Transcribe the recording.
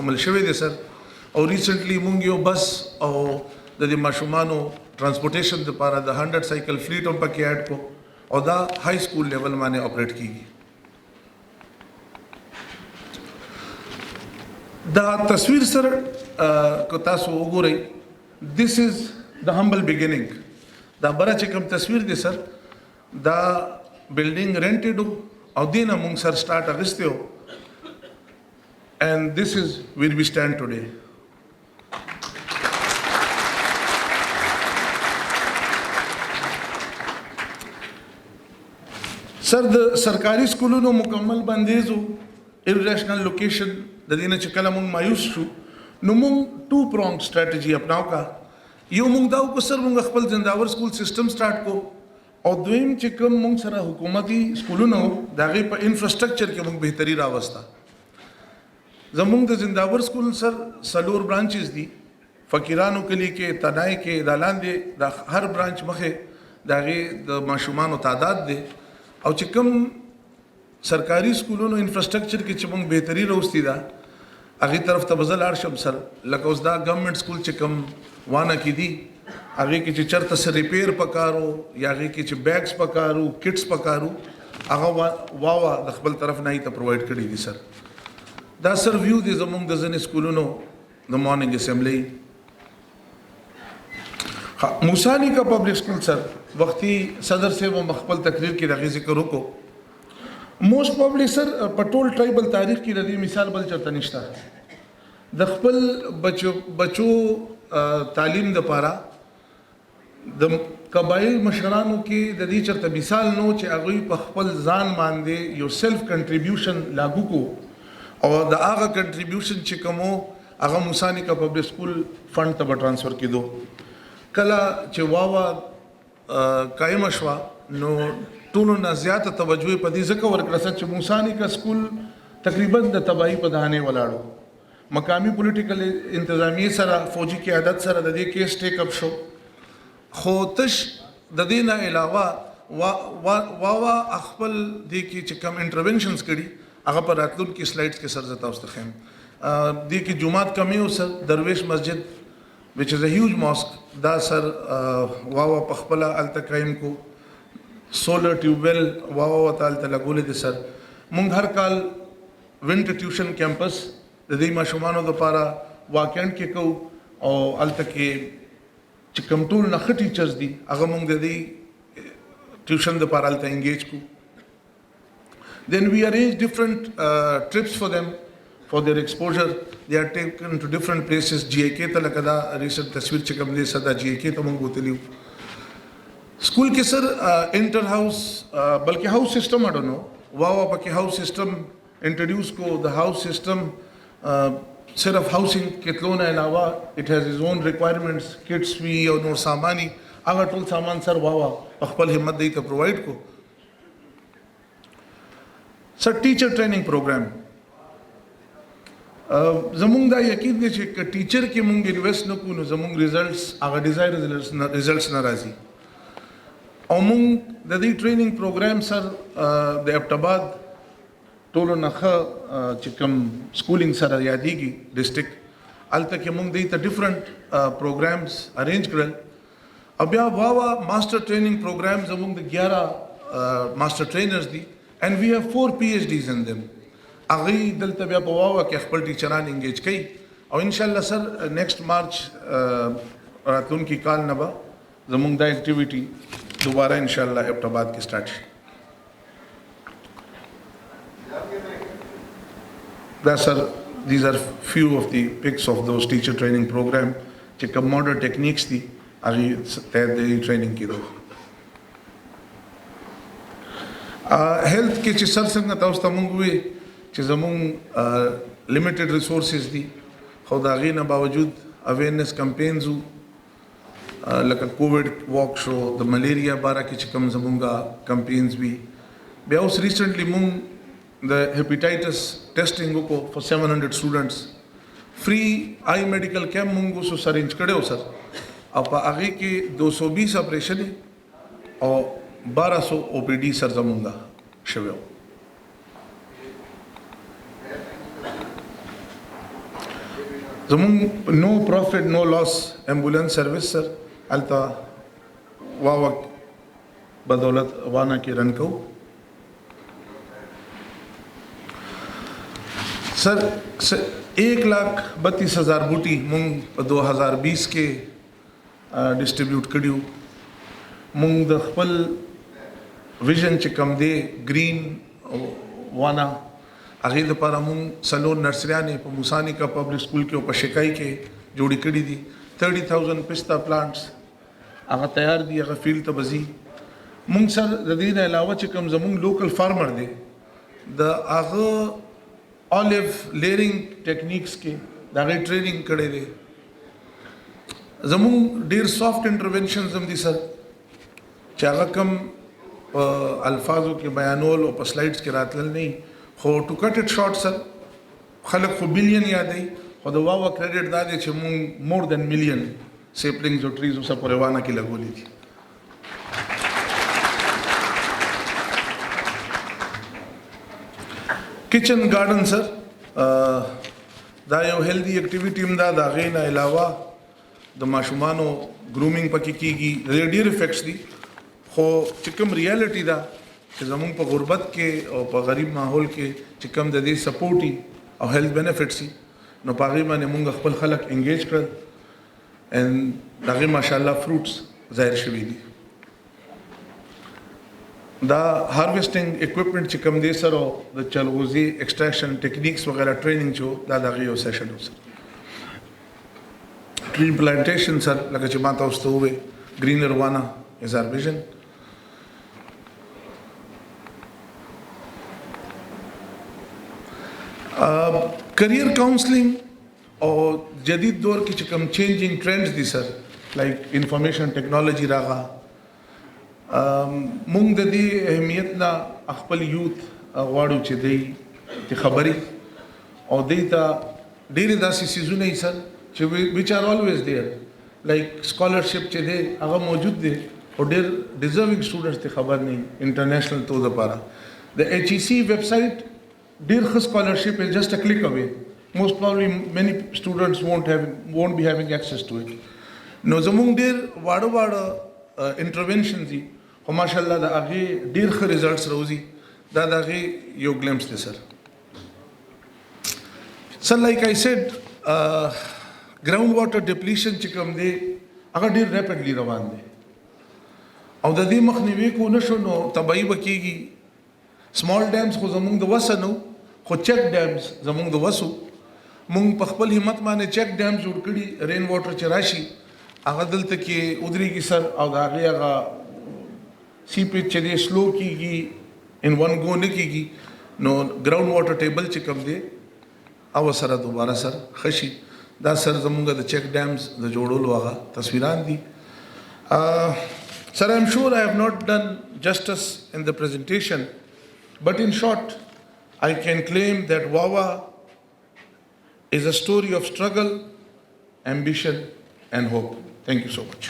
مکمل شوی دی سر او ریسنټلی مونږ یو بس او د دې ماشومانو ټرانسپورټیشن لپاره د 100 سایکل فلیټ هم پکې اډ کو او دا های سکول لیول باندې اپریټ کیږي. دا تصویر سره کو تاسو وګورئ this is the humble beginning. دا بره چې کوم تصویر دی سر دا بلډینګ رینټډ او دینه مونږ سر سٹارټ اغستیو and this is where we stand today. سر د سرکاري سکولونو مکمل بندیزو irrational location د دینه چې کله مونږ مایوس شو نو مونږ 2 pronged strategy اپناو کا یو مونږ دا کو سر مونږ خپل زنداور سکول سیستم سٹارټ کو او دویم چې کوم مونږ سره حکومتي سکولونو دغه په انفراستراکچر کې مونږ بهتري راوستا. زمونږ د زنداور سکول سر سلور برانچز دي فقیرانو کلی کې تنای کې دالاندې د هر برانچ مخه دغه د ماشومانو تعداد دي او چې کوم سرکاري سکولونو انفراستراکچر کې چې مونږ بهتري راوستي دا هغه طرف ته بزل ارشم سر لکه اوس دا ګورنمنت سکول چې کوم وانه کې دي هغه کې چې چرته سره ریپیر پکارو یا هغه کې چې بیگز پکارو کټس پکارو هغه واوا د خپل طرف نه ته پرووایډ کړی دي سر. دا سر ویو دي زموږ د ځنې سکولونو د مارننګ اسمبلی. موسانی کا پبلک سکول سر وختي صدر سے وہ مخبل تقریر کې دغه ذکر وکړو. موسٹ پبلک سر په ټول ټرایبل تاریخ کې د دې مثال بل چرته نشته. د خپل بچو تعلیم د پاره د قبایل مشرانو کې د دې چرته مثال نو چې هغه په خپل ځان باندې یو سیلف کنټریبیوشن لاګو کو او د هغه کنټریبیوشن چې کومو هغه موسانی کا پبلک سکول فند ته ټرانسفر کیدو. کله چې واوا قائم شوا نو ټولو نه زیاته توجه په دې ځکه ورکړه چې موسانی کا سکول تقریبا د تباہی په دهانه ولاړو. مقامی پولیټیکل انتظامیه سره فوجي قیادت سره د دې کیس ټیک اپ شو خو تش د دې نه علاوه واوا خپل دې کې چې کوم انټرونشنز کړي هغه پر راتلونکي سلایډز کې سر زتا واست خیم دې کې جمعات کمی او سر درویش مسجد which is a huge mosque دا سر واوا په خپل التقایم کو سولر ټیوبویل واوا تعالی لګولې دي سر. مونږ هر کال وینټر ټیوشن کیمپس د دې ماشومانو لپاره واکینډ کې کو او التکه چې کوم ټول نه ټیچرز دي هغه مونږ د دې ټیوشن لپاره الته انګیج کو. Then we arrange different trips for them for their exposure. They are taken to different places. GIK ته لکه دا ریسنټ تصویر چې کوم دی صدا GIK ته مونږ وتلیو. स्कूल के sir inter house बल्कि house system I don't know वावा पके house system introduce को the house system सिर्फ हाउसिंग के तलोना अलावा it has is own requirements kids भी और नोर सामानी अगर टोल सामान सर वावा अखबल हिम्मत दी तो प्रोवाइड को. सर टीचर ट्रेनिंग प्रोग्राम जमुंग दा यकीन दे कि टीचर के मुंग इन्वेस्ट न को जमुंग रिजल्ट्स अगर डिजायर रिजल्ट्स न राजी او مونږ د دې ټریننګ پروګرام سر د ابټاباد ټولو نخه چې کوم سکولینګ سره یادېږي ډسټریکټ الته کې مونږ د ډیفرنٹ پروګرامز ارینج کړل او بیا واوا ماستر ټریننګ پروګرام زموږ د 11 ماستر ټرینرز دي and we have 4 PhDs in them. هغه دلته بیا په واوا کې خپل ټیچران انګیج کړي او ان شاء الله سر نیکسٹ مارچ راتلونکي کال نه به زموږ دا اکټیویټي दोबारा इंशाल्लाह एबटाबाद की start. That's sir, these are few of the pics of those teacher training program कि कब modern techniques थी आगे तैयारी training की दो. Health के चिसर संग ताउस्ता मुंगुए चिज़मुंग limited resources थी खुदागी न बावजूद awareness campaigns हो लका Covid walk show the malaria बारा की चिकम जमुंगा कैंपेन्स भी बेउस रिसेंटली मुंग द हेपेटाइटिस टेस्टिंग को फॉर 700 स्टूडेंट्स फ्री आई मेडिकल कैंप मुंगो सो अरेंज करे हो सर अब आगे के 220 ऑपरेशन और 1200 ओपीडी सर जमुंगा शिव زمونږ نو پروفیټ نو لاس ایمبولینس سروس سر التا واوا بدولت وانا کې رن کو سر 1,32,000 بوټي مونږ په 2020 کې ډسټریبیوټ کړیو. مونږ د خپل ویژن چې کوم دی گرین وانا هغه لپاره مونږ سلور نرسریانې په موسانی کا پبلک سکول کې او په شکای کې جوړې کړې دي. 30,000 پستا پلانټس هغه تیار دي، هغه فیلډ ته بزي. مونږ سر د دې نه علاوه چې کوم زمونږ لوکل فارمر دی د هغه الیو لیرینګ ټیکنیکس کې دا غي ټریننګ کړی دی. زمونږ ډیر سافټ انټرونشنز هم دي سر چې هغه کوم الفاظو کې بیانول او په سلایډز کې راتلل نه، خو ټو کټ اټ شارټ سر خلک خو بلین یادوي، خو د واوا کریډټ دا دی چې مونږ مور دین ملین سیپلینګز او ټریز اوسه پورې وانه کې لګولې دي. کچن گارډن سر دا یو هیلدی ایکټیویټی هم دا د هغې نه علاوه د ماشومانو ګرومینګ پکې کېږي. ډېر افیکټس دي، خو چې کوم ریالټي ده چې زمونږ په غربت کې او په غریب ماحول کې چې کوم د دې سپورټي او هیلث بینیفټس دي نو په هغې باندې مونږ خپل خلک انګیج کړل ان د هغې ماشاءالله فروټس ظاهر شوي دي. دا هارویسټینګ اکوپمنټ چې کوم دی سره د چلغوزي ایکسټریکشن ټیکنیکس وغیرہ ټریننګ جو دا د هغې یو سیشن و سر. ټری پلانټیشن سر لکه چې ما تاسو ته وویل ګرینر وانا از آر ویژن. کریئر کاؤنسلنگ او جدید دور کې چې کوم چینجنګ ټرینډز دي سر لایک انفارمیشن ټیکنالوجي راغله، مونږ د دې اهمیت نه خپل یوث غواړو چې دی خبرې او دی ته ډېرې داسې څیزونه یې سر چې ویچ آر آلویز دیر لایک اسکالرشپ چې دی هغه موجود دی او ډېر ډیزروینګ سټوډنټس ته خبر نه انټرنیشنل تو لپاره. د ایچ ای سی ویب سایټ ډېر ښه اسکالرشپ از جسٹ ا کلیک اوے. موسٹ پروبلی مینی سټوډنټس won't be having access to it. نو زمونږ ډېر واړه انټرونشنز دي خو ماشاءالله د هغې ډېر ښه ریزلټس راوځي. دا د هغې یو ګلمپس دی سر. سر لایک آی سیډ ګراوند واټر ډپلیشن چې کوم دی هغه ډېر ریپډلی روان دی او د دې مخنیوي کو نه شو نو تباهي به کېږي. سمال ډیمز خو زمونږ د وسه نو، خو چک ډیمز زمونږ د وسو. مونږ په خپل همت باندې چک ډیم جوړ کړي، رین واټر چې راشي هغه دلته کې ودرېږي سر او د هغې هغه سیپریج چې دی سلو کېږي ان ون گو نه کېږي نو ګراوند واټر ټیبل چې کوم دی او سره دوباره سر ښه شي. دا سر زمونږ د چک ډیمز د جوړولو هغه تصویران دي. Sir, I'm sure I have not done justice in the presentation, but in short, I can claim that Wawa is a story of struggle, ambition, and hope. Thank you so much.